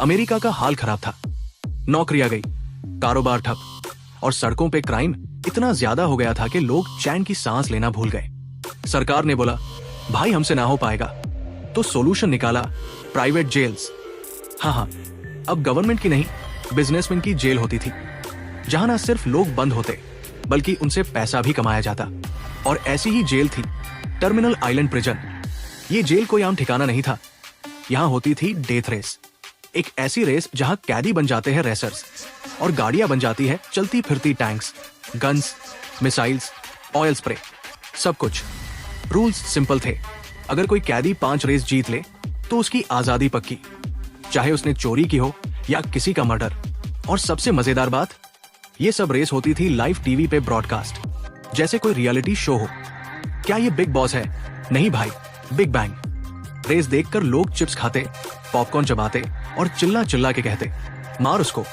America का हाल खराब था। नौकरियां गई, कारोबार ठप और सड़कों पे क्राइम इतना ज्यादा हो गया था कि लोग चैन की सांस लेना भूल गए। सरकार ने बोला, भाई हमसे ना हो पाएगा, तो सॉल्यूशन निकाला, प्राइवेट जेल्स। हाँ, अब गवर्नमेंट की नहीं, बिजनेसमैन की जेल होती थी, जहां ना सिर्फ लोग बंद होते बल्कि उनसे पैसा भी कमाया जाता। और ऐसी ही जेल थी टर्मिनल आइलैंड प्रिजन। ये जेल कोई आम ठिकाना नहीं था, यहाँ होती थी डेथ रेस, एक ऐसी रेस जहां कैदी बन जाते हैं रेसर्स और गाड़ियां बन जाती है चलती फिरती tanks, guns, missiles, oil spray, सब कुछ। रूल्स सिंपल थे, अगर कोई कैदी 5 रेस जीत ले तो उसकी आजादी पक्की, चाहे उसने चोरी की हो या किसी का मर्डर। और सबसे मजेदार बात, ये सब रेस होती थी लाइव टीवी पे ब्रॉडकास्ट, जैसे कोई रियलिटी शो हो। क्या ये बिग बॉस है? नहीं भाई, बिग बैंग। रेस देखकर लोग चिप्स खाते, पॉपकॉर्न चबाते और चिल्ला चिल्ला के कहते, मार उसको,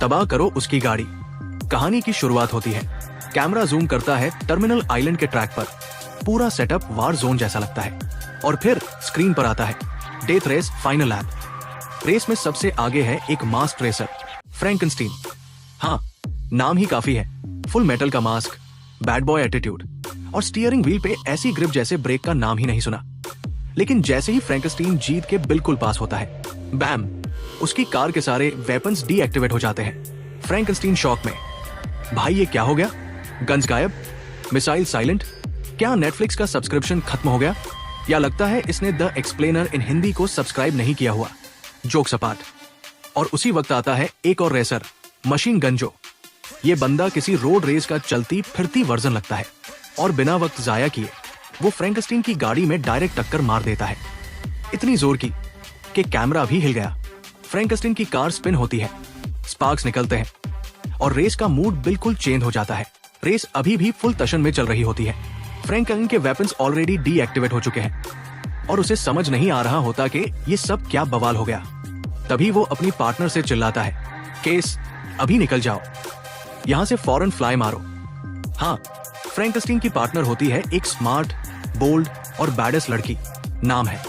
तबाह करो उसकी गाड़ी। कहानी की शुरुआत होती है, कैमरा जूम करता है टर्मिनल आइलैंड के ट्रैक पर, पूरा सेटअप वार जोन जैसा लगता है। और फिर स्क्रीन पर आता है death race final lap. Race में सबसे आगे है एक मास्क रेसर, फ्रैंकनस्टीन। हाँ, नाम ही काफी है, फुल मेटल का मास्क, बैड बॉय एटीट्यूड और स्टीयरिंग व्हील पे ऐसी ग्रिप जैसे ब्रेक का नाम ही नहीं सुना। लेकिन जैसे ही फ्रैंकनस्टीन जीत के बिल्कुल पास होता है, बैम, उसकी कार के सारे वेपन्स डीएक्टिवेट हो जाते हैं। फ्रैंकनस्टीन शॉक में, भाई ये क्या हो गया? गन्स गायब, मिसाइल साइलेंट, क्या नेटफ्लिक्स का सब्सक्रिप्शन खत्म हो गया? या लगता है इसने द एक्सप्लेनर इन हिंदी को सब्सक्राइब नहीं किया हुआ। जोक सपाट। और उसी वक्त आता है एक और रेसर, मशीन गन जो। ये बंदा किसी रोड रेस का चलती फिरती वर्जन लगता है और बिना वक्त जाया किए वो फ्रैंकनस्टीन की गाड़ी में डायरेक्ट टक्कर मार देता है, इतनी जोर की कि कैमरा भी हिल गया। फ्रैंकनस्टीन की कार स्पिन होती है, स्पार्क्स निकलते हैं और रेस का मूड बिल्कुल चेंज हो जाता है। रेस अभी भी फुल टशन में चल रही होती है। फ्रैंकन के वेपन्स ऑलरेडी डीएक्टिवेट हो चुके हैं और उसे समझ नहीं आ रहा होता कि ये सब क्या बवाल हो गया। तभी वो अपनी पार्टनर से चिल्लाता है, केस, अभी निकल जाओ, यहां से फौरन फ्लाई मारो। हाँ, फ्रैंकनस्टीन की पार्टनर होती है एक स्मार्ट, बोल्ड और बैडेस्ट लड़की, नाम है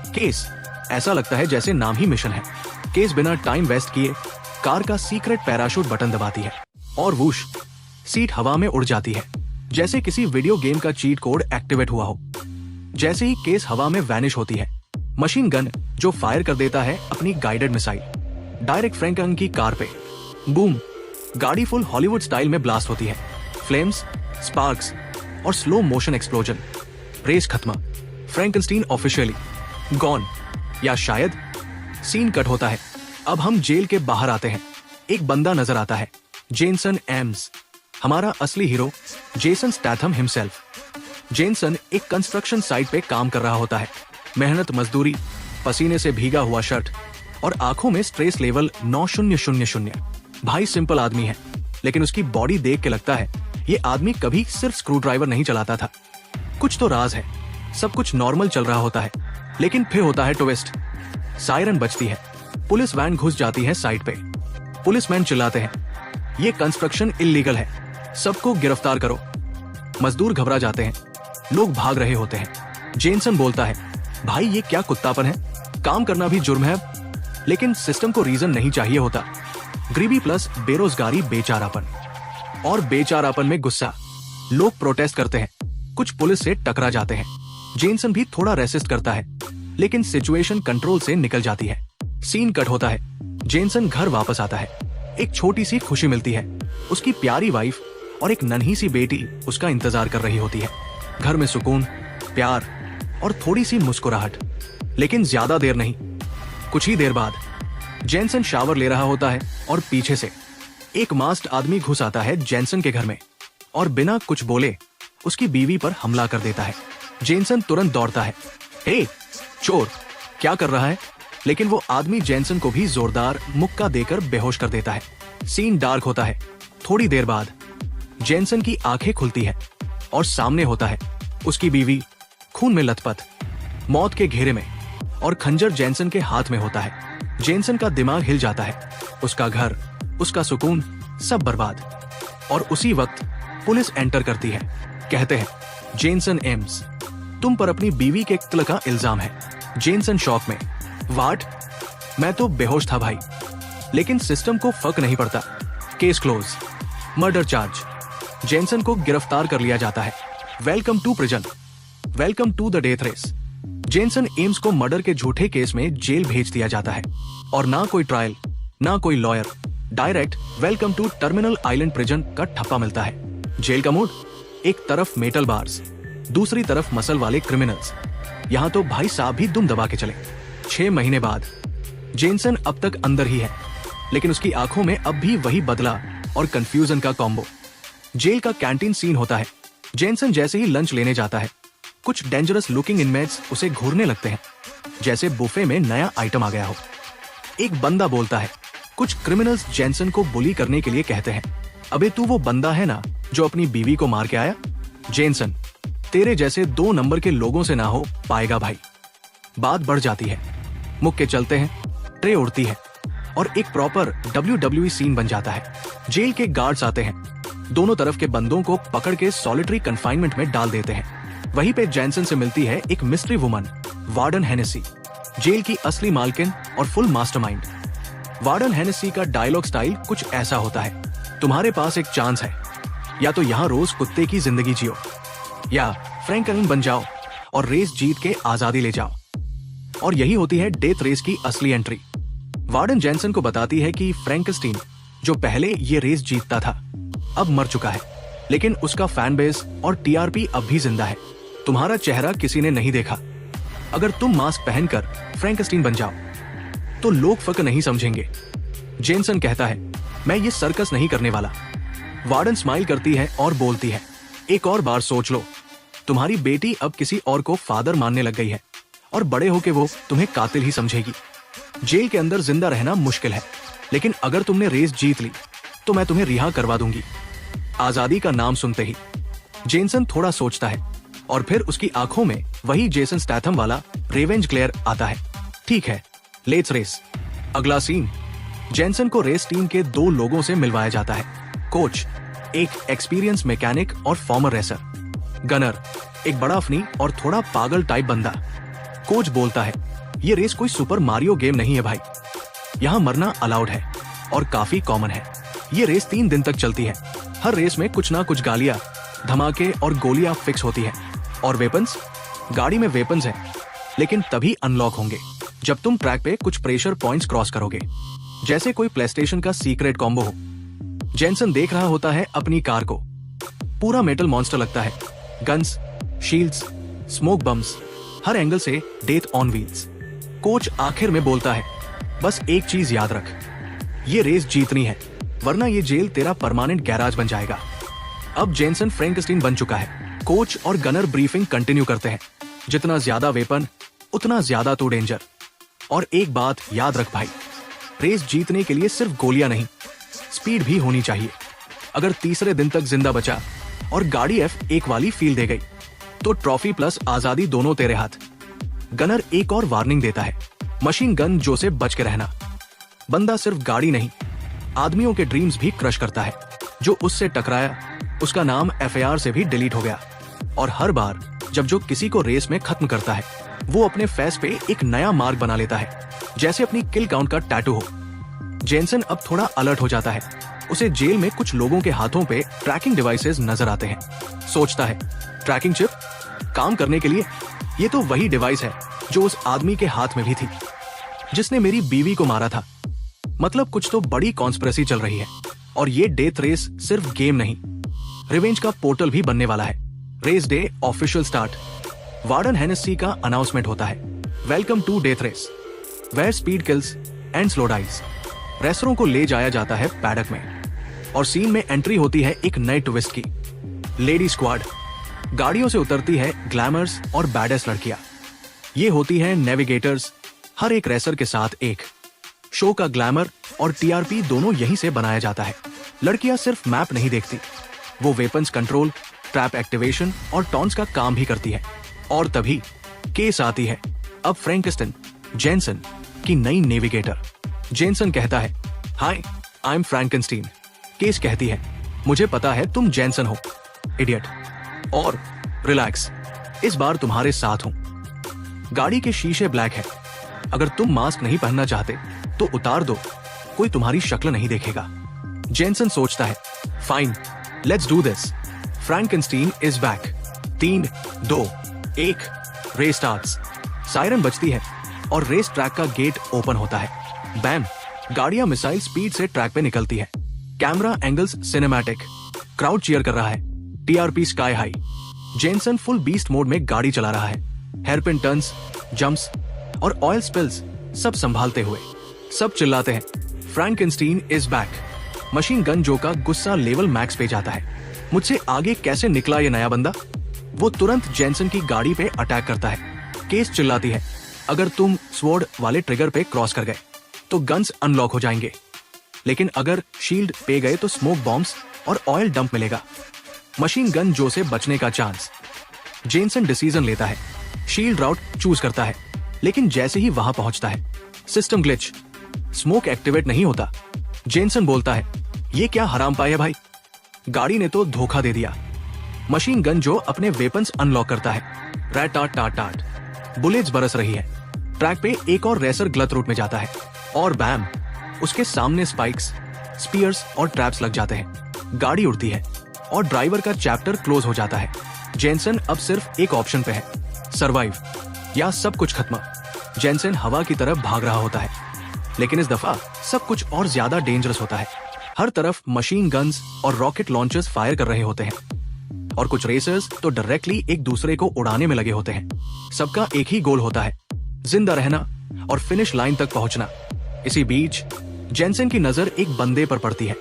केस। ऐसा लगता है जैसे नाम ही मिशन है। केस बिना टाइम वेस्ट किए कार का सीक्रेट पैराशूट बटन दबाती है और वूश, सीट हवा में उड़ जाती है, जैसे किसी वीडियो गेम का चीट कोड एक्टिवेट हुआ हो। जैसे ही केस हवा में वैनिश होती है, मशीन गन जो फायर कर देता है अपनी गाइडेड मिसाइल डायरेक्ट फ्रैंकन की कार पे। बूम, गाड़ी फुल हॉलीवुड स्टाइल में ब्लास्ट होती है, फ्लेम्स, स्पार्क्स और स्लो मोशन एक्सप्लोजन। रेस खत्म, फ्रैंकनस्टीन ऑफिशियली गॉन। या शायद सीन कट होता है। अब हम जेल के बाहर आते हैं। एक बंदा नजर आता है, जेसन एम्स, हमारा असली hero Jason Statham himself. Jason एक कंस्ट्रक्शन साइट पे काम कर रहा होता है, मेहनत मजदूरी, पसीने से भीगा हुआ शर्ट और आंखों में स्ट्रेस लेवल 9000। भाई सिंपल आदमी है, लेकिन उसकी बॉडी देख के लगता है ये आदमी कभी सिर्फ स्क्रू ड्राइवर नहीं चलाता था। कुछ तो राज है। सब कुछ नॉर्मल चल रहा होता है, लेकिन फिर होता है ट्विस्ट। सायरन बजती है, पुलिस वैन घुस जाती है साइट पे। पुलिसमैन चिल्लाते हैं, ये कंस्ट्रक्शन इल्लीगल है, सबको गिरफ्तार करो। मजदूर घबरा जाते हैं, लोग भाग रहे होते हैं। जेसन बोलता है, भाई ये क्या कुत्तापन है, काम करना भी जुर्म है। लेकिन सिस्टम को रीजन नहीं चाहिए होता। गरीबी प्लस बेरोजगारी, बेचारापन और बेचारापन में गुस्सा। लोग प्रोटेस्ट करते हैं, कुछ पुलिस से टकरा जाते हैं। जेसन भी थोड़ा रेसिस्ट करता है, लेकिन सिचुएशन कंट्रोल से निकल जाती है। सीन कट होता है, जेसन घर वापस आता है। एक छोटी सी खुशी मिलती है, उसकी प्यारी वाइफ और एक नन्ही सी बेटी उसका इंतजार कर रही होती है। घर में सुकून, प्यार और थोड़ी सी मुस्कुराहट। लेकिन ज्यादा देर नहीं, कुछ ही देर बाद जेसन शावर ले रहा होता है और पीछे से एक मास्क्ड आदमी घुस आता है जेसन के घर में और बिना कुछ बोले उसकी बीवी पर हमला कर देता है। जेसन तुरंत दौड़ता है, हे चोर, क्या कर रहा है? लेकिन वो आदमी जेसन को भी जोरदार मुक्का देकर बेहोश कर देता है। सीन डार्क होता है। थोड़ी देर बाद जेसन की आंखें खुलती है और सामने होता है उसकी बीवी, खून में लथपथ, मौत के घेरे में, और खंजर जेसन के हाथ में होता है। जेसन का दिमाग हिल जाता है, उसका घर, उसका सुकून, सब बर्बाद। और उसी वक्त पुलिस एंटर करती है। कहते हैं, जेसन एम्स, तुम पर अपनी बीवी के कत्ल का इल्जाम है। जेसन शॉक में, वाट? मैं तो बेहोश था भाई, लेकिन सिस्टम को फर्क नहीं पड़ता। Case close, murder charge. Jensen को गिरफ्तार कर लिया जाता है। Welcome to prison, welcome to the death race. Jensen Ames को मर्डर के झूठे केस में जेल भेज दिया जाता है और ना कोई ट्रायल, ना कोई lawyer, direct welcome to Terminal Island prison का ठप्पा मिलता है। जेल का मूड, एक तरफ मेटल बार्स, दूसरी तरफ मसल वाले क्रिमिनल्स। यहां तो भाई साहब भी दुम दबा के चले। 6 महीने बाद जेनसन अब तक अंदर ही है, लेकिन उसकी आंखों में अब भी वही बदला और कंफ्यूजन का कॉम्बो। जेल का कैंटीन सीन होता है। जेनसन जैसे ही लंच लेने जाता है, कुछ डेंजरस लुकिंग इनमेट्स उसे घूरने लगते हैं, जैसे बुफे में नया आइटम आ गया हो। एक बंदा बोलता है, कुछ क्रिमिनल्स जेनसन को बुली करने के लिए कहते हैं, अबे तू वो बंदा है ना जो अपनी बीवी को मार के आया? जेनसन, तेरे जैसे 2 नंबर के लोगों से ना हो पाएगा भाई। बात बढ़ जाती है, मुक्के चलते हैं, ट्रे उड़ती है और एक प्रॉपर WWE सीन बन जाता है। जेल के गार्ड्स आते हैं, दोनों तरफ के बंदों को पकड़ के सॉलिटरी कंफाइनमेंट में डाल देते हैं। वहीं पे जेनसन से मिलती है एक mystery woman, warden Hennessey, jail की असली मालकिन और फुल मास्टरमाइंड। वार्डन हेनेसी का डायलॉग स्टाइल कुछ ऐसा होता है, तुम्हारे पास एक चांस है, या तो यहाँ रोज कुत्ते की जिंदगी जियो, या फ्रैंकलिन बन जाओ और रेस जीत के आजादी ले जाओ। और यही होती है डेथ रेस की असली एंट्री। वार्डन जेनसन को बताती है कि फ्रैंकस्टीन, जो पहले ये रेस जीतता था, अब मर चुका है, लेकिन उसका फैन बेस और TRP अब भी जिंदा है। तुम्हारा चेहरा किसी ने नहीं देखा। अगर तुम मास्क पहनकर फ्रैंकस्टीन बन जाओ तो लोग फर्क नहीं समझेंगे। जेनसन कहता है, मैं ये सर्कस नहीं करने वाला। वार्डन स्माइल करती है और बोलती है, एक और बार सोच लो, तुम्हारी बेटी अब किसी और को फादर मानने लग गई है और बड़े होके वो तुम्हें कातिल ही समझेगी। जेल के अंदर जिंदा रहना मुश्किल है, लेकिन अगर तुमने रेस जीत ली तो मैं तुम्हें रिहा करवा दूंगी। आजादी का नाम सुनते ही जेनसन थोड़ा सोचता है और फिर उसकी आंखों में वही जेसन स्टैथम वाला रेवेंज ग्लेयर आता है। ठीक है, लेट्स रेस। अगला सीन, जेनसन को रेस टीम के 2 लोगों से मिलवाया जाता है। कोच, एक एक्सपीरियंस मैकेनिक और फॉर्मर रेसर। गनर, एक बड़ा फनी और थोड़ा पागल टाइप बंदा। कोच बोलता है, ये रेस कोई सुपर मारियो गेम नहीं है भाई, यहाँ मरना अलाउड है और काफी कॉमन है। ये रेस 3 दिन तक चलती है। हर रेस में कुछ ना कुछ गालियां, धमाके और गोलियां फिक्स होती है। और वेपन्स, गाड़ी में वेपन्स हैं, लेकिन तभी अनलॉक होंगे जब तुम ट्रैक पे कुछ प्रेशर पॉइंट्स क्रॉस करोगे, जैसे कोई प्लेस्टेशन का सीक्रेट कॉम्बो हो। जेनसन देख रहा होता है अपनी कार को, पूरा मेटल मॉन्स्टर लगता है। गन्स, शील्ड्स, स्मोक बम्स, हर एंगल से डेथ ऑन व्हील्स। कोच आखिर में बोलता है, बस एक चीज याद रख, ये रेस जीतनी है, वरना ये जेल तेरा परमानेंट गैराज बन जाएगा। अब जेनसन फ्रैंकस्टीन बन चुका है। कोच और गनर ब्रीफिंग कंटिन्यू करते हैं, जितना ज्यादा वेपन उतना ज्यादा तो डेंजर। और एक बात याद रख भाई, रेस जीतने के लिए सिर्फ गोलियां नहीं, स्पीड भी होनी चाहिए। अगर तीसरे दिन तक जिंदा बचा और गाड़ी F1 वाली फील दे गई तो ट्रॉफी प्लस आजादी दोनों तेरे हाथ। गनर एक और वार्निंग देता है, मशीन गन जो से बच के रहना। बंदा सिर्फ गाड़ी नहीं, आदमियों के ड्रीम्स भी क्रश करता है। जो उससे टकराया उसका नाम FIR से भी डिलीट हो गया। और हर बार जब जो किसी को रेस में खत्म करता है, वो अपने फेस पे एक नया मार्क बना लेता है, जैसे अपनी किल काउंट का टैटू हो। जेनसन अब थोड़ा अलर्ट हो जाता है। उसे जेल में कुछ लोगों के हाथों पे ट्रैकिंग डिवाइसेस नजर आते हैं। सोचता है, ट्रैकिंग चिप काम करने के लिए? ये तो वही डिवाइस है जो उस आदमी के हाथ में भी थी जिसने मेरी बीवी को मारा था। मतलब कुछ तो बड़ी कॉन्स्पिरेसी चल रही है। और ये डेथ रेस सिर्फ गेम नहीं, रिवेंज का पोर्टल भी बनने वाला है। Race day official start. Warden Hennessy का अनाउंसमेंट होता है, welcome to death race, where speed kills and slow dies. रेसरों को ले जाया जाता है पैडक में और सीन में एंट्री होती है एक नए ट्विस्ट की। Lady squad. गाड़ियों से उतरती है ग्लैमर्स और बैडेस्ट लड़कियां। ये होती हैं नेविगेटर्स, हर एक रेसर के साथ एक। शो का ग्लैमर और TRP दोनों यहीं से बनाया जाता है। लड़कियां सिर्फ मैप नहीं देखती, वो वेपन्स कंट्रोल, ट्रैप एक्टिवेशन और टॉन्स का काम भी करती है। और तभी केस आती है, अब फ्रैंकस्टीन, जेनसन की नई नेविगेटर। जेनसन कहता है, हाय आई एम फ्रैंकनस्टीन। केस कहती है, मुझे पता है तुम जेनसन हो, इडियट। और रिलैक्स, इस बार तुम्हारे साथ हूं। गाड़ी के शीशे ब्लैक है, अगर तुम मास्क नहीं पहनना चाहते तो उतार दो, कोई तुम्हारी शक्ल नहीं देखेगा। जेनसन सोचता है, fine, let's do this. Frankenstein is back. 3, 2, 1, race starts. Siren बजती है और रेस ट्रैक का गेट ओपन होता है। बैम, गाड़ियां मिसाइल स्पीड से ट्रैक पे निकलती है। Camera angles cinematic, crowd cheer कर रहा है, TRP sky high. Jensen full beast mode में गाड़ी चला रहा है, हेयरपिन टर्न्स, जंप्स और ऑयल स्पिल्स सब संभालते हुए। सब चिल्लाते हैं, Frankenstein is back. Machine gun Joe का गुस्सा लेवल मैक्स पे जाता है। मुझसे आगे कैसे निकला ये नया बंदा? वो तुरंत जेनसन की गाड़ी पे अटैक करता है। केस चिल्लाती है, अगर तुम स्वॉर्ड वाले ट्रिगर पे क्रॉस कर गए तो गन्स अनलॉक हो जाएंगे, लेकिन अगर शील्ड पे गए तो स्मोक बॉम्ब्स और ऑयल डंप मिलेगा। मशीन गन जो से बचने का चांस। जेनसन डिसीजन लेता है, शील्ड राउट चूज करता है, लेकिन जैसे ही वहां पहुंचता है सिस्टम ग्लिच, स्मोक एक्टिवेट नहीं होता। जेनसन बोलता है, ये क्या हराम पाए है भाई, गाड़ी ने तो धोखा दे दिया। मशीन गन जो अपने वेपन्स अनलॉक करता है। रैट टाट टाट टाट, बुलेट्स बरस रही है। ट्रैक पे एक और रेसर गलत रूट में जाता है और बैम, उसके सामने स्पाइक्स, स्पीयर्स और ट्रैप्स लग जाते हैं। गाड़ी उड़ती है और ड्राइवर का चैप्टर क्लोज हो जाता है। जेनसन अब सिर्फ एक ऑप्शन पे है, सर्वाइव या सब कुछ खत्म। जेनसन हवा की तरफ भाग रहा होता है, लेकिन इस दफा सब कुछ और ज्यादा डेंजरस होता है। हर तरफ मशीन गन्स और रॉकेट लॉन्चर्स फायर कर रहे होते हैं और कुछ रेसर्स तो डायरेक्टली एक दूसरे को उड़ाने में लगे होते हैं। सबका एक ही गोल होता है, जिंदा रहना और फिनिश लाइन तक पहुंचना। इसी बीच जेनसन की नजर एक बंदे पर पड़ती है,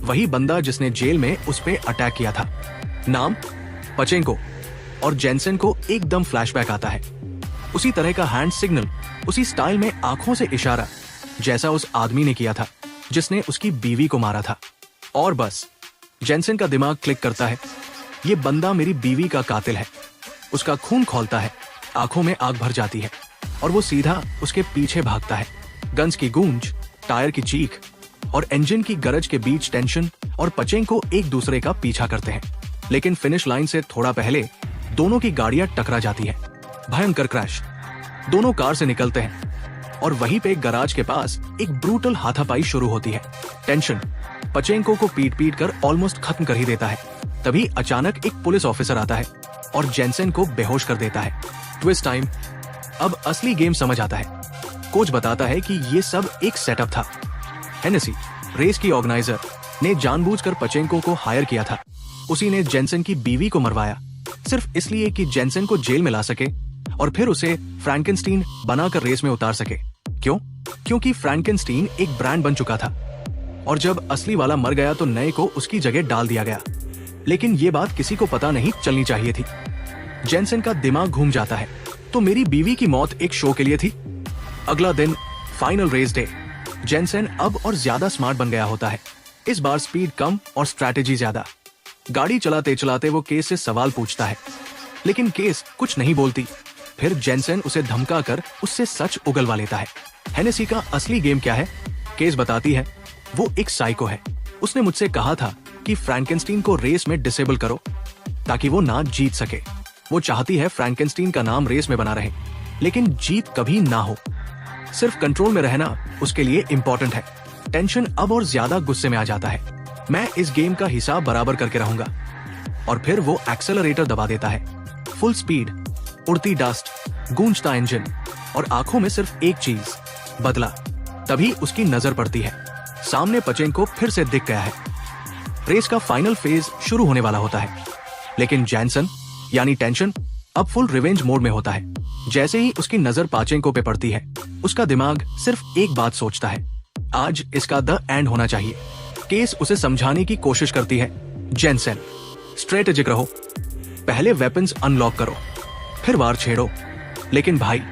वही बंदा जिसने जेल में उस पे अटैक किया था। नाम पचेंको, और जेनसन को एकदम फ्लैशबैक आता है। उसी तरह का हैंड सिग्नल, उसी स्टाइल में आंखों से इशारा जैसा उस आदमी ने किया था जिसने उसकी बीवी को मारा था। और बस जेनसन का दिमाग क्लिक करता है, ये बंदा मेरी बीवी का कातिल है। उसका खून खौलता है, आंखों में आग भर जाती है और वो सीधा उसके पीछे भागता है। गन्स की गूंज, टायर की चीख और इंजन की गरज के बीच टेंशन और पचेंको एक दूसरे का पीछा करते हैं, लेकिन फिनिश लाइन से थोड़ा पहले दोनों की गाड़ियां टकरा जाती हैं। भयंकर क्रैश। दोनों कार से निकलते हैं और वहीं पे गराज के पास एक ब्रूटल हाथापाई शुरू होती है। टेंशन पचेंको को पीट पीट कर ऑलमोस्ट खत्म कर ही देता है। तभी अचानक एक पुलिस ऑफिसर आता है और जेनसन को बेहोश कर देता है। Twist time. अब असली गेम समझ आता है। कोच बताता है कि ये सब एक सेटअप था। हेनेसी, रेस की ऑर्गेनाइजर, ने जानबूझकर पचेंको को हायर किया था। उसी ने जेनसन की बीवी को मरवाया सिर्फ इसलिए कि जेनसन को जेल में ला सके और फिर उसे फ्रैंकेनस्टीन बनाकर रेस में उतार सके। क्यों? क्योंकि फ्रैंकेनस्टीन एक ब्रांड बन चुका था और जब असली वाला मर गया तो नए को उसकी जगह डाल दिया गया। लेकिन ये बात किसी को पता नहीं चलनी चाहिए थी। जेनसन का दिमाग घूम जाता है, तो मेरी बीवी की मौत एक शो के लिए थी। अगला दिन, फाइनल रेस डे। जेनसन अब और ज्यादा स्मार्ट बन गया होता है। इस बार स्पीड कम और स्ट्रैटेजी ज्यादा। गाड़ी चलाते चलाते वो केस से सवाल पूछता है, लेकिन केस कुछ नहीं बोलती। फिर जेनसन उसे धमका कर उससे सच उगलवा लेता है। हेनेसी का असली गेम क्या है? केस बताती है, वो एक साइको है। उसने मुझसे कहा था कि फ्रैंकेनस्टीन को रेस में डिसेबल करो ताकि वो ना जीत सके। वो चाहती है फ्रैंकेनस्टीन का नाम रेस में बना रहे, लेकिन जीत कभी ना हो। सिर्फ कंट्रोल में रहना उसके लिए इम्पोर्टेंट है। टेंशन अब और ज्यादा गुस्से में आ जाता है। मैं इस गेम का हिसाब बराबर करके रहूंगा। और फिर वो एक्सेलरेटर दबा देता है। फुल स्पीड, उड़ती डस्ट, गूंजता इंजन और आंखों में सिर्फ एक चीज, बदला। तभी उसकी नजर पड़ती है, सामने पचेंको फिर से दिख गया है। रेस का फाइनल फेज शुरू होने वाला होता है, लेकिन जेनसन यानी टेंशन अब फुल रिवेंज मोड में होता है। जैसे ही उसकी नजर पाचेंको पे पड़ती है, उसका दिमाग सिर्फ एक बात सोचता है, आज इसका द एंड होना चाहिए। केस उसे समझाने की कोशिश करती है, जेनसन स्ट्रेटेजिक रहो, पहले वेपन्स अनलॉक करो, फिर वार छेड़ो। लेकिन भाई,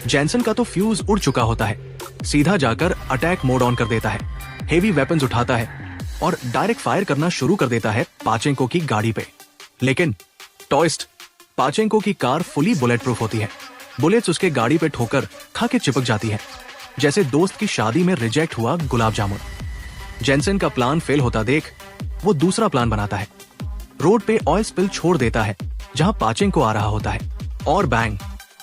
जेनसन का तो फ्यूज उड़ चुका होता है। सीधा जाकर अटैक मोड ऑन कर देता है, हेवी वेपन्स उठाता है और डायरेक्ट फायर करना शुरू कर देता है पाचेंको की गाड़ी पे। लेकिन टॉइस्ट, पाचेंको की कार फुली बुलेट प्रूफ होती है। बुलेट्स उसके गाड़ी पे ठोकर खा के चिपक जाती है, जैसे दोस्त की शादी में रिजेक्ट हुआ गुलाब जामुन। जेनसन का प्लान फेल होता देख वो दूसरा प्लान बनाता है। रोड पे ऑयल स्पिल छोड़ देता है जहां पाचेंको आ रहा होता है और बैंग,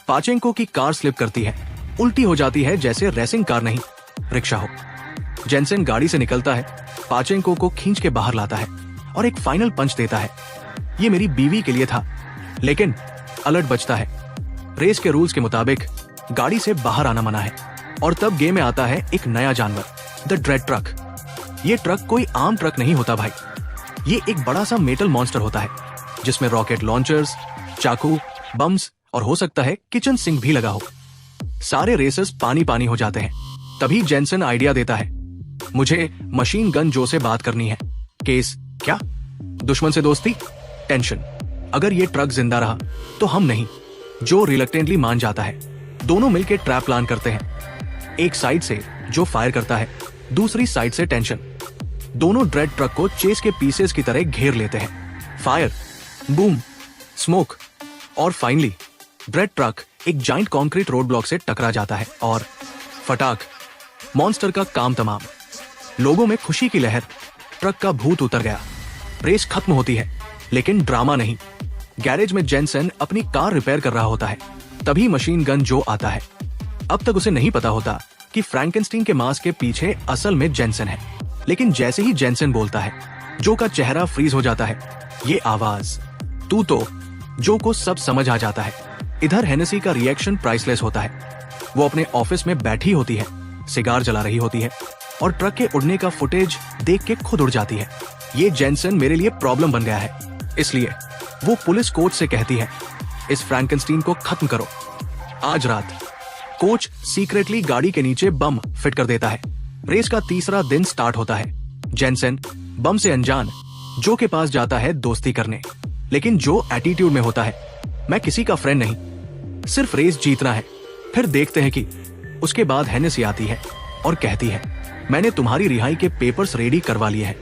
पाचेंको की कार स्लिप करती है उल्टी हो जाती है जैसे रेसिंग कार नहीं रिक्शा हो। जेनसेन गाड़ी से निकलता है, पाचेंको को खींच के बाहर लाता है और एक फाइनल पंच देता है। ये मेरी बीवी के लिए था, लेकिन अलर्ट बजता है। रेस के रूल्स के मुताबिक गाड़ी से बाहर आना मना है। और तब गेम में आता है एक नया जानवर, द ड्रेड ट्रक। ये ट्रक कोई आम ट्रक नहीं होता भाई, ये एक बड़ा सा मेटल मॉन्स्टर होता है जिसमें रॉकेट लॉन्चर्स, चाकू, बम्स और हो सकता है किचन सिंक भी लगा हो। सारे रेसर्स पानी पानी हो जाते हैं। तभी जेनसेन आइडिया देता है, मुझे मशीन गन जो से बात करनी है। केस क्या? दुश्मन से दोस्ती? टेंशन। अगर ये ट्रक जिंदा रहा तो हम नहीं। जो रिलक्टेंटली मान जाता है। दोनों मिलकर ट्रैप प्लान करते हैं। एक साइड से जो फायर करता है, दूसरी साइड से टेंशन। दोनों ड्रेड ट्रक को चेस के पीसेस की तरह घेर लेते हैं। फायर, बूम, स्मोक और फाइनली ड्रेड ट्रक एक जाइंट कंक्रीट रोड ब्लॉक से टकरा जाता है और फटाक, मॉन्स्टर का काम तमाम। लोगों में खुशी की लहर। ट्रक का भूत उतर गया। रेस खत्म होती है, लेकिन ड्रामा नहीं। गैरेज में जेनसेन अपनी कार रिपेयर कर रहा होता है। तभी मशीन गन जो आता है। अब तक उसे नहीं पता होता कि फ्रैंकेनस्टीन के मास्क के पीछे असल में जेनसेन है। लेकिन जैसे ही जेनसेन बोलता है, जो का चेहरा फ्रीज हो जाता है। ये आवाज, तू तो, जो को सब समझ आ जाता है। इधर हेनेसी का रिएक्शन प्राइसलेस होता है। वो अपने ऑफिस में बैठी होती है, सिगार जला रही होती है और ट्रक के उड़ने का फुटेज देख के खुद उड़ जाती है। ये जेनसेन मेरे लिए प्रॉब्लम बन गया है। इसलिए वो पुलिस कोच से कहती है, इस फ्रैंकेनस्टीन को खत्म करो। आज रात कोच सीक्रेटली गाड़ी के नीचे बम फिट कर देता है। रेस का तीसरा दिन स्टार्ट होता है। जेनसेन बम से अनजान जो के पास जाता है दोस्ती करने। लेकिन जो एटीट्यूड में होता है, मैं किसी का फ्रेंड नहीं, सिर्फ रेस जीतना है। फिर देखते हैं कि उसके बाद हेनेसी आती है और कहती है, मैंने तुम्हारी रिहाई के पेपर्स रेडी करवा लिए हैं।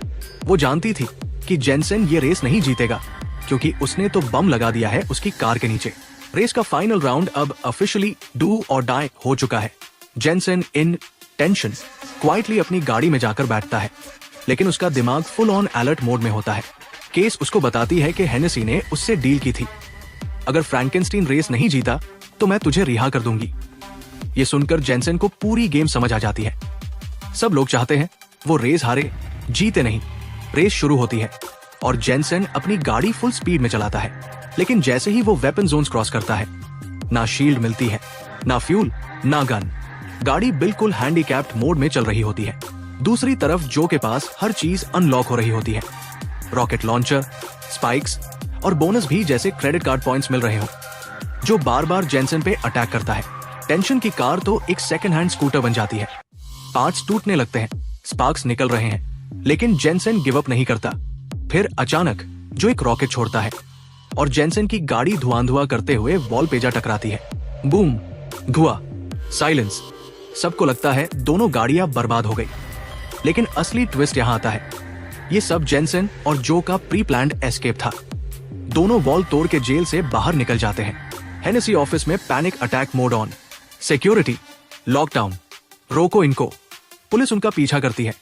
वो जानती थी कि जेनसेन ये रेस नहीं जीतेगा, क्योंकि उसने तो बम लगा दिया है उसकी कार के नीचे। रेस का फाइनल राउंड अब ऑफिशियली डू और डाई हो चुका है। जेनसेन इन टेंशन क्वाइटली अपनी गाड़ी में जाकर बैठता है, लेकिन उसका दिमाग फुल ऑन अलर्ट मोड में होता है। केस उसको बताती है कि हेनेसी ने उससे डील की थी, अगर फ्रैंकेनस्टीन रेस नहीं जीता तो मैं तुझे रिहा कर दूंगी। ये सुनकर जेनसेन को पूरी गेम समझ आ जाती है। सब लोग चाहते हैं वो रेस हारे, जीते नहीं। रेस शुरू होती है और जेनसेन अपनी गाड़ी फुल स्पीड में चलाता है। लेकिन जैसे ही वो वेपन जोन्स क्रॉस करता है, ना शील्ड मिलती है, ना फ्यूल, ना गन। गाड़ी बिल्कुल हैंडीकैप्ड मोड में चल रही होती है। दूसरी तरफ जो के पास हर चीज अनलॉक हो रही होती है। रॉकेट लॉन्चर, स्पाइक्स और बोनस भी, जैसे क्रेडिट कार्ड पॉइंट्स मिल रहे हो। जो बार बार जेनसेन पे अटैक करता है। टेंशन की कार तो एक सेकंड हैंड स्कूटर बन जाती है। पार्ट्स टूटने लगते हैं, स्पार्क्स निकल रहे हैं, लेकिन जेनसेन गिव अप नहीं करता। फिर अचानक जो एक रॉकेट छोड़ता है और जेनसेन की गाड़ी धुआं करते हुए वॉल पे जा टकराती है। बूम, धुआं, साइलेंस। सबको लगता है दोनों गाड़ियां बर्बाद हो गई। लेकिन असली ट्विस्ट यहां आता है। ये सब जेनसेन और जो का प्री प्लान्ड एस्केप था। दोनों वॉल तोड़ के जेल से बाहर निकल जाते हैं। हेनेसी ऑफिस में panic attack mode on. Security, lockdown, रोको इनको। पुलिस उनका पीछा करती है,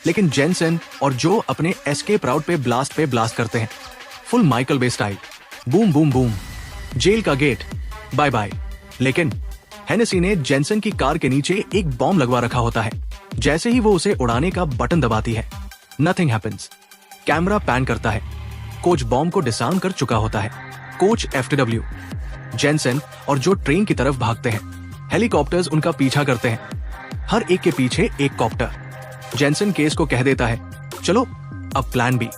लेकिन जेनसेन और जो अपने एस्केप राउट पे ब्लास्ट करते हैं। Full Michael Bay style. Boom boom boom. Jail का गेट, बाय बाय। लेकिन हेनेसी ने जेनसेन की कार के नीचे एक बॉम्ब लगवा रखा होता है। जैसे ही वो उसे उड़ाने का बटन दबाती है, नथिंग हैपेंस। कैमरा पैन करता है। कोच बॉम्ब को डिसआर्म कर चुका होता है। कोच एफटीडब्ल्यू। जेनसेन और जो ट्रेन की तरफ भागते हैं। हेलीकॉप्टर्स उनका पीछा करते हैं, हर एक के पीछे एक कॉप्टर। जेनसेन केस को कह देता है, चलो अब प्लान बी।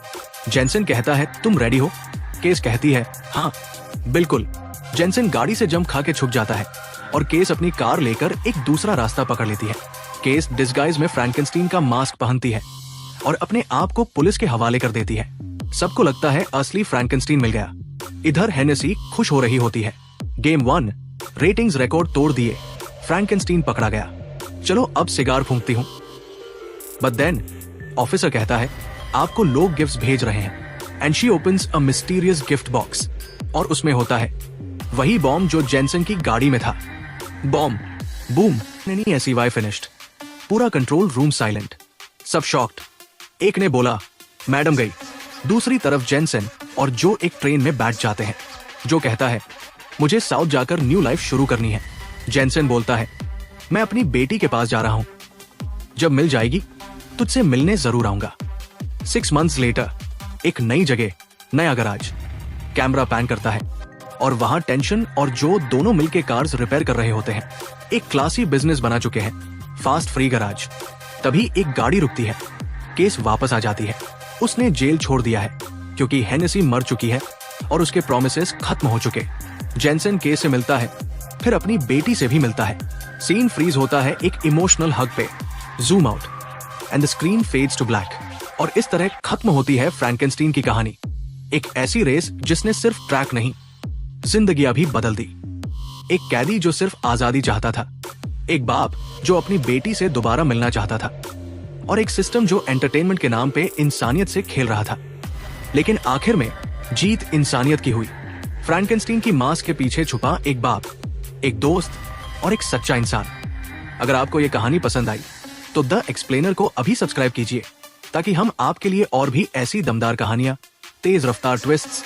जेनसेन कहता है, तुम रेडी हो? केस कहती है, हाँ बिल्कुल। जेनसेन गाड़ी से जंप खा के छुप जाता है और केस अपनी कार लेकर एक दूसरा रास्ता पकड़ लेती है। केस डिस्गाइज में फ्रैंकेनस्टीन का मास्क पहनती है और अपने आप को पुलिस के हवाले कर देती है। सबको लगता है असली फ्रैंकेनस्टीन मिल गया। इधर हेनेसी खुश हो रही होती है। गेम 1 रेटिंग्स रिकॉर्ड तोड़ दिए, फ्रैंकेनस्टीन पकड़ा गया। चलो अब सिगार फूंकती हूँ। बट देन ऑफिसर कहता है, आपको लोग गिफ्ट्स भेज रहे हैं। And she opens a mysterious gift box और उसमें होता है वही बॉम्ब जो जेनसेन की गाड़ी में था। बॉम्ब, बूम, नहीं ऐसी वाई फिनिश्ड। पूरा कंट्रोल रूम साइलेंट, सब शॉक्ड। एक ने बोला, मैडम गई। दूसरी तरफ जेनसेन और जो एक ट्रेन में बैठ जाते हैं। जो कहता है, मुझे साउथ जाकर न्यू लाइफ शुरू करनी है। जेनसेन बोलता है, मैं अपनी बेटी के पास जा रहा हूं, जब मिल जाएगी तुझसे मिलने जरूर आऊंगा। 6 months later, एक नई जगह, नया गराज। कैमरा पैन करता है और वहां टेंशन और जो दोनों मिलके कार्स रिपेयर कर रहे होते हैं। एक क्लासी बिजनेस बना चुके हैं, फास्ट फ्री गराज। तभी एक गाड़ी रुकती है, केस वापस आ जाती है। उसने जेल छोड़ दिया है क्योंकि हेनेसी मर चुकी है और उसके प्रोमिसेस खत्म हो चुके। जेनसेन केस से मिलता है, फिर अपनी बेटी से भी मिलता है। सीन फ्रीज होता है एक इमोशनल हग पे, zoom out and the screen fades to black. और इस तरह खत्म होती है फ्रैंकेनस्टीन की कहानी। एक ऐसी रेस जिसने सिर्फ ट्रैक नहीं, जिंदगियां भी बदल दी। एक कैदी जो सिर्फ आजादी चाहता था, एक बाप जो अपनी बेटी से दोबारा मिलना चाहता था, और एक सिस्टम जो एंटरटेनमेंट के नाम पे इंसानियत से खेल रहा था। लेकिन आखिर में जीत इंसानियत की हुई। फ्रैंकेनस्टीन की मास्क के पीछे छुपा एक बाप, एक दोस्त और एक सच्चा इंसान। अगर आपको ये कहानी पसंद आई तो द एक्सप्लेनर को अभी सब्सक्राइब कीजिए, ताकि हम आपके लिए और भी ऐसी दमदार कहानियां, तेज रफ्तार ट्विस्ट्स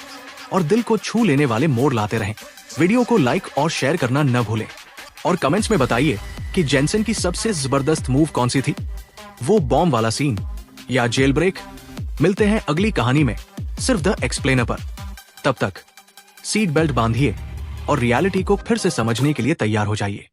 और दिल को छू लेने वाले मोड़ लाते रहें। वीडियो को लाइक और शेयर करना न भूलें और कमेंट्स में बताइए कि जेनसेन की सबसे जबरदस्त मूव कौन सी थी, वो बॉम्ब वाला सीन या जेल ब्रेक। मिलते हैं अगली कहानी में, सिर्फ द एक्सप्लेनर पर। तब तक सीट बेल्ट बांधिए और रियलिटी को फिर से समझने के लिए तैयार हो जाइए।